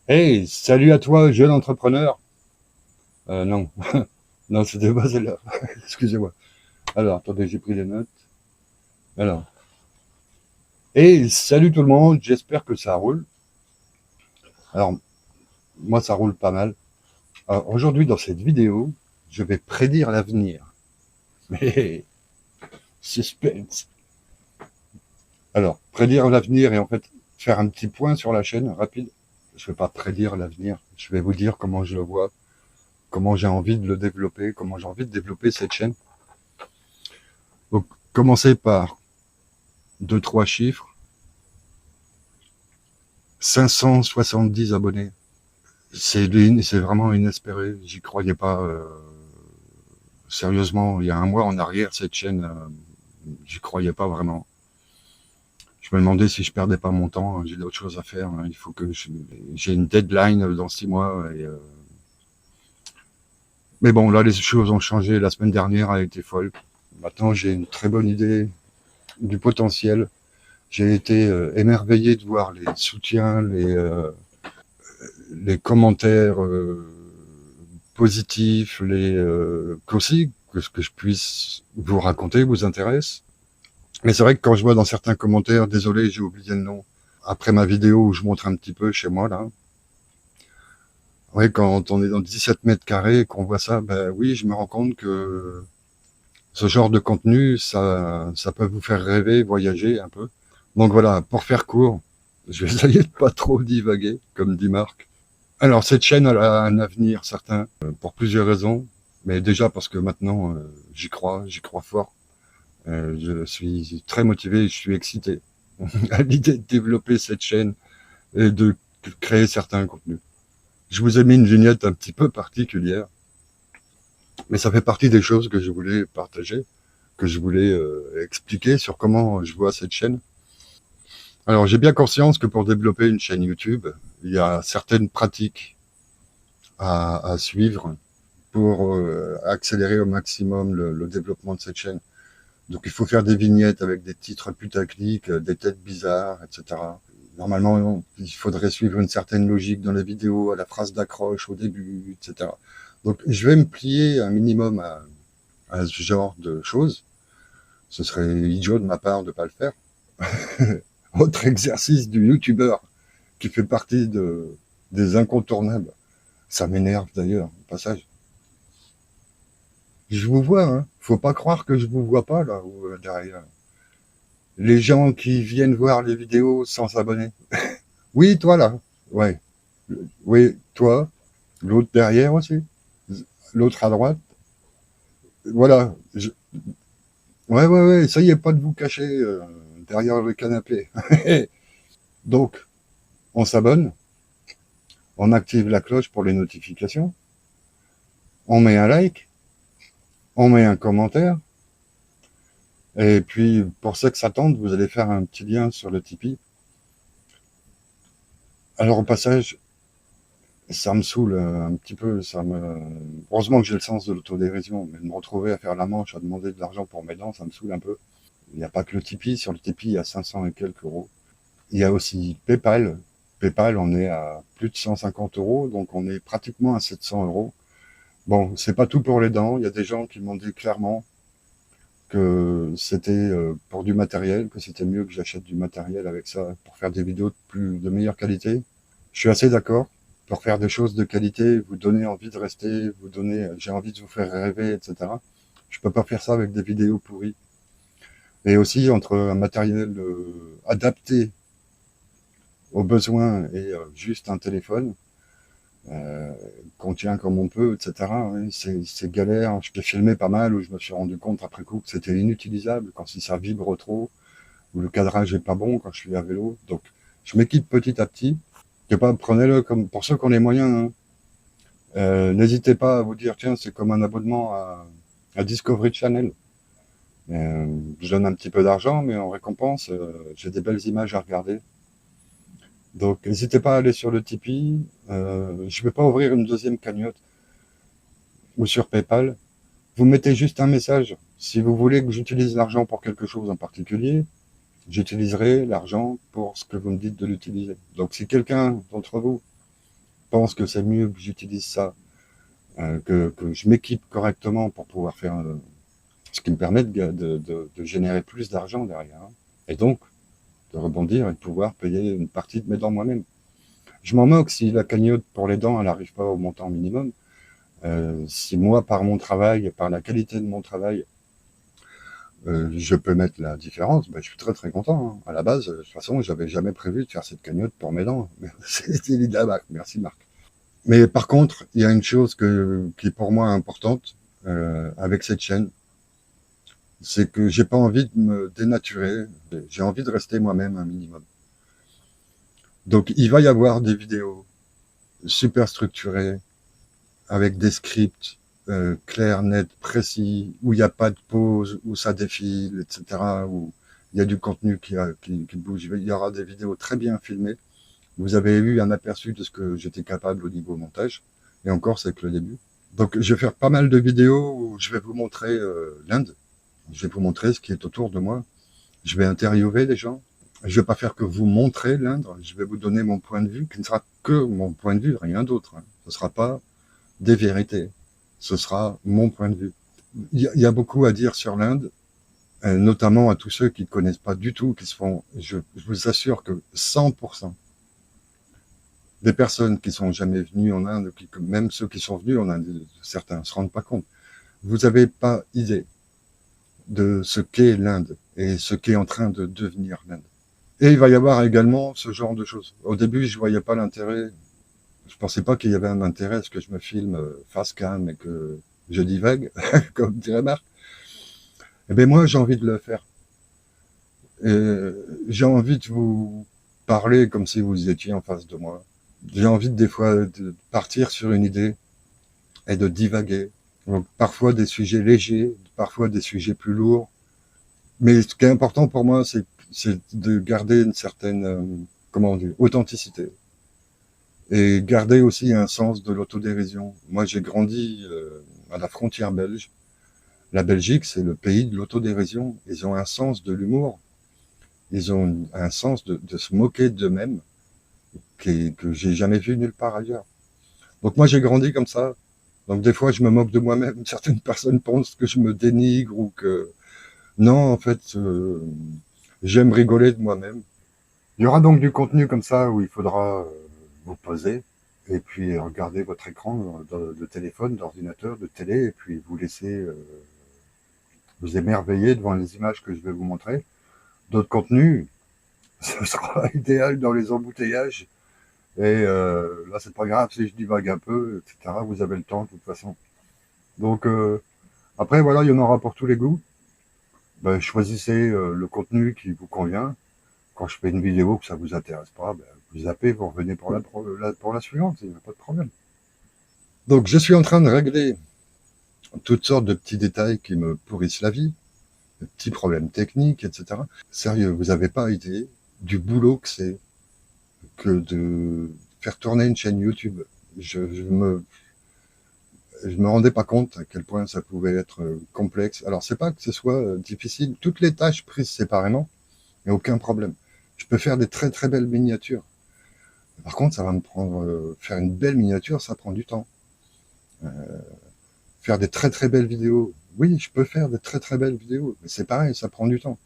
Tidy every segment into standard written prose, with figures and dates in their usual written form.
Hey, salut à toi, jeune entrepreneur. Non, non, c'était pas celle-là. Excusez-moi. Alors, attendez, j'ai pris des notes. Alors, hey, salut tout le monde, j'espère que ça roule. Alors, moi, ça roule pas mal. Alors, aujourd'hui, dans cette vidéo, je vais prédire l'avenir. Mais, suspense. Alors, prédire l'avenir et en fait, faire un petit point sur la chaîne, rapide. Je vais pas prédire l'avenir. Je vais vous dire comment je le vois, comment j'ai envie de le développer, comment j'ai envie de développer cette chaîne. Donc, commencer par deux, trois chiffres. 570 abonnés. C'est vraiment inespéré. J'y croyais pas. Sérieusement, il y a un mois en arrière, cette chaîne, j'y croyais pas vraiment. Je me demandais si je perdais pas mon temps. J'ai d'autres choses à faire. Il faut que j'ai une deadline dans 6 mois. Mais bon, là, les choses ont changé. La semaine dernière a été folle. Maintenant, j'ai une très bonne idée du potentiel. J'ai été émerveillé de voir les soutiens, les commentaires positifs, qu'aussi que ce que je puisse vous raconter vous intéresse. Mais c'est vrai que quand je vois dans certains commentaires, désolé, j'ai oublié le nom, après ma vidéo où je montre un petit peu chez moi là, ouais, quand on est dans 17 mètres carrés et qu'on voit ça, ben oui, je me rends compte que ce genre de contenu, ça peut vous faire rêver, voyager un peu. Donc voilà, pour faire court, je vais essayer de pas trop divaguer, comme dit Marc. Alors, cette chaîne elle a un avenir certain, pour plusieurs raisons. Mais déjà parce que maintenant, j'y crois fort. Je suis très motivé, je suis excité à l'idée de développer cette chaîne et de créer certains contenus. Je vous ai mis une vignette un petit peu particulière, mais ça fait partie des choses que je voulais partager, que je voulais expliquer sur comment je vois cette chaîne. Alors, j'ai bien conscience que pour développer une chaîne YouTube, il y a certaines pratiques à suivre pour accélérer au maximum le développement de cette chaîne. Donc il faut faire des vignettes avec des titres putaclic, des têtes bizarres, etc. Normalement, il faudrait suivre une certaine logique dans la vidéo, à la phrase d'accroche au début, etc. Donc je vais me plier un minimum à ce genre de choses. Ce serait idiot de ma part de ne pas le faire. Autre exercice du youtubeur qui fait partie des incontournables. Ça m'énerve d'ailleurs, au passage. Je vous vois, hein. Faut pas croire que je vous vois pas là derrière. Les gens qui viennent voir les vidéos sans s'abonner. Oui, toi là. Ouais. Oui, toi. L'autre derrière aussi. L'autre à droite. Voilà. Ouais, ouais, ouais. Essayez pas de vous cacher derrière le canapé. Donc, on s'abonne. On active la cloche pour les notifications. On met un like. On met un commentaire. Et puis, pour ceux que ça tente, vous allez faire un petit lien sur le Tipeee. Alors, au passage, ça me saoule un petit peu. Heureusement que j'ai le sens de l'autodérision, mais de me retrouver à faire la manche, à demander de l'argent pour mes dents, ça me saoule un peu. Il n'y a pas que le Tipeee. Sur le Tipeee, il y a 500 et quelques euros. Il y a aussi PayPal. PayPal, on est à plus de 150 euros, donc on est pratiquement à 700 euros. Bon, c'est pas tout pour les dents. Il y a des gens qui m'ont dit clairement que c'était pour du matériel, que c'était mieux que j'achète du matériel avec ça pour faire des vidéos de meilleure qualité. Je suis assez d'accord. Pour faire des choses de qualité, vous donner envie de rester, vous donner, j'ai envie de vous faire rêver, etc. Je peux pas faire ça avec des vidéos pourries. Et aussi entre un matériel adapté aux besoins et juste un téléphone euh, qu'on tient comme on peut, etc. Oui, c'est galère. Je peux filmer pas mal où je me suis rendu compte après coup que c'était inutilisable quand si ça vibre trop ou le cadrage est pas bon quand je suis à vélo. Donc je m'équipe petit à petit. Je sais pas, prenez-le comme pour ceux qui ont les moyens, hein. N'hésitez pas à vous dire, tiens, c'est comme un abonnement à Discovery Channel. Je donne un petit peu d'argent, mais en récompense, j'ai des belles images à regarder. Donc, n'hésitez pas à aller sur le Tipeee. Je ne vais pas ouvrir une deuxième cagnotte ou sur PayPal. Vous mettez juste un message. Si vous voulez que j'utilise l'argent pour quelque chose en particulier, j'utiliserai l'argent pour ce que vous me dites de l'utiliser. Donc, si quelqu'un d'entre vous pense que c'est mieux que j'utilise ça, que je m'équipe correctement pour pouvoir faire ce qui me permet de générer plus d'argent derrière, hein. Et donc, de rebondir et de pouvoir payer une partie de mes dents moi-même. Je m'en moque si la cagnotte pour les dents, elle n'arrive pas au montant minimum. Si moi, par mon travail et par la qualité de mon travail, je peux mettre la différence, ben, je suis très très content, hein. À la base, de toute façon, j'avais jamais prévu de faire cette cagnotte pour mes dents. C'était l'idée de la Marc. Merci Marc. Mais par contre, il y a une chose qui est pour moi importante avec cette chaîne, c'est que j'ai pas envie de me dénaturer. J'ai envie de rester moi-même un minimum. Donc, il va y avoir des vidéos super structurées, avec des scripts clairs, nets, précis, où il n'y a pas de pause, où ça défile, etc., où il y a du contenu qui bouge. Il y aura des vidéos très bien filmées. Vous avez eu un aperçu de ce que j'étais capable au niveau montage. Et encore, c'est que le début. Donc, je vais faire pas mal de vidéos où je vais vous montrer l'Inde. Je vais vous montrer ce qui est autour de moi. Je vais interviewer les gens. Je vais pas faire que vous montrer l'Inde. Je vais vous donner mon point de vue, qui ne sera que mon point de vue, rien d'autre, hein. Ce sera pas des vérités. Ce sera mon point de vue. Il y a beaucoup à dire sur l'Inde, notamment à tous ceux qui ne connaissent pas du tout, qui se font, je vous assure que 100% des personnes qui sont jamais venues en Inde, même ceux qui sont venus en Inde, certains ne se rendent pas compte. Vous n'avez pas idée de ce qu'est l'Inde et ce qu'est en train de devenir l'Inde. Et il va y avoir également ce genre de choses. Au début, je voyais pas l'intérêt. Je pensais pas qu'il y avait un intérêt à ce que je me filme face cam et que je divague, comme dirait Marc. Eh bien, moi, j'ai envie de le faire. Et j'ai envie de vous parler comme si vous étiez en face de moi. J'ai envie des fois de partir sur une idée et de divaguer. Donc, parfois des sujets légers, parfois des sujets plus lourds. Mais ce qui est important pour moi, c'est de garder une certaine, comment on dit, authenticité. Et garder aussi un sens de l'autodérision. Moi, j'ai grandi à la frontière belge. La Belgique, c'est le pays de l'autodérision. Ils ont un sens de l'humour. Ils ont un sens de se moquer d'eux-mêmes que j'ai jamais vu nulle part ailleurs. Donc moi, j'ai grandi comme ça. Donc des fois, je me moque de moi-même. Certaines personnes pensent que je me dénigre ou que... Non, en fait, j'aime rigoler de moi-même. Il y aura donc du contenu comme ça où il faudra vous poser et puis regarder votre écran de téléphone, d'ordinateur, de télé et puis vous laisser vous émerveiller devant les images que je vais vous montrer. D'autres contenus, ce sera idéal dans les embouteillages. Et là, c'est pas grave si je divague un peu, etc. Vous avez le temps de toute façon. Donc après, voilà, il y en aura pour tous les goûts. Ben, choisissez le contenu qui vous convient. Quand je fais une vidéo que ça vous intéresse pas, ben, vous zappez, vous revenez pour la suivante, il n'y a pas de problème. Donc je suis en train de régler toutes sortes de petits détails qui me pourrissent la vie, de petits problèmes techniques, etc. Sérieux, vous n'avez pas idée du boulot que c'est que de faire tourner une chaîne YouTube. Je me rendais pas compte à quel point ça pouvait être complexe. Alors c'est pas que ce soit difficile, toutes les tâches prises séparément, il n'y a aucun problème. Je peux faire des très très belles miniatures. Par contre, ça va me prendre faire une belle miniature, ça prend du temps. Faire des très très belles vidéos, oui, je peux faire des très très belles vidéos, mais c'est pareil, ça prend du temps.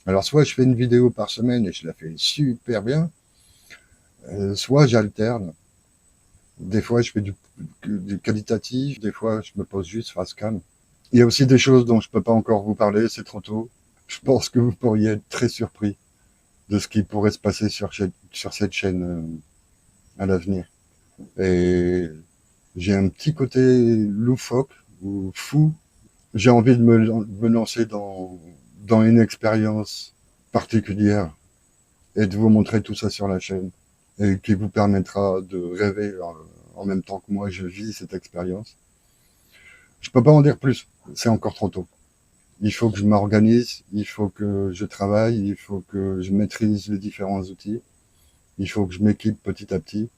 Alors soit je fais une vidéo par semaine et je la fais super bien, soit j'alterne. Des fois, je fais du qualitatif, des fois, je me pose juste face cam. Il y a aussi des choses dont je peux pas encore vous parler, c'est trop tôt. Je pense que vous pourriez être très surpris de ce qui pourrait se passer sur cette chaîne à l'avenir. Et j'ai un petit côté loufoque ou fou. J'ai envie de me lancer dans une expérience particulière et de vous montrer tout ça sur la chaîne et qui vous permettra de rêver en même temps que moi je vis cette expérience. Je peux pas en dire plus, c'est encore trop tôt. Il faut que je m'organise, il faut que je travaille, il faut que je maîtrise les différents outils, il faut que je m'équipe petit à petit.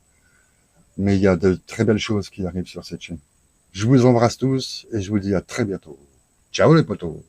Mais il y a de très belles choses qui arrivent sur cette chaîne. Je vous embrasse tous et je vous dis à très bientôt. Ciao les potos!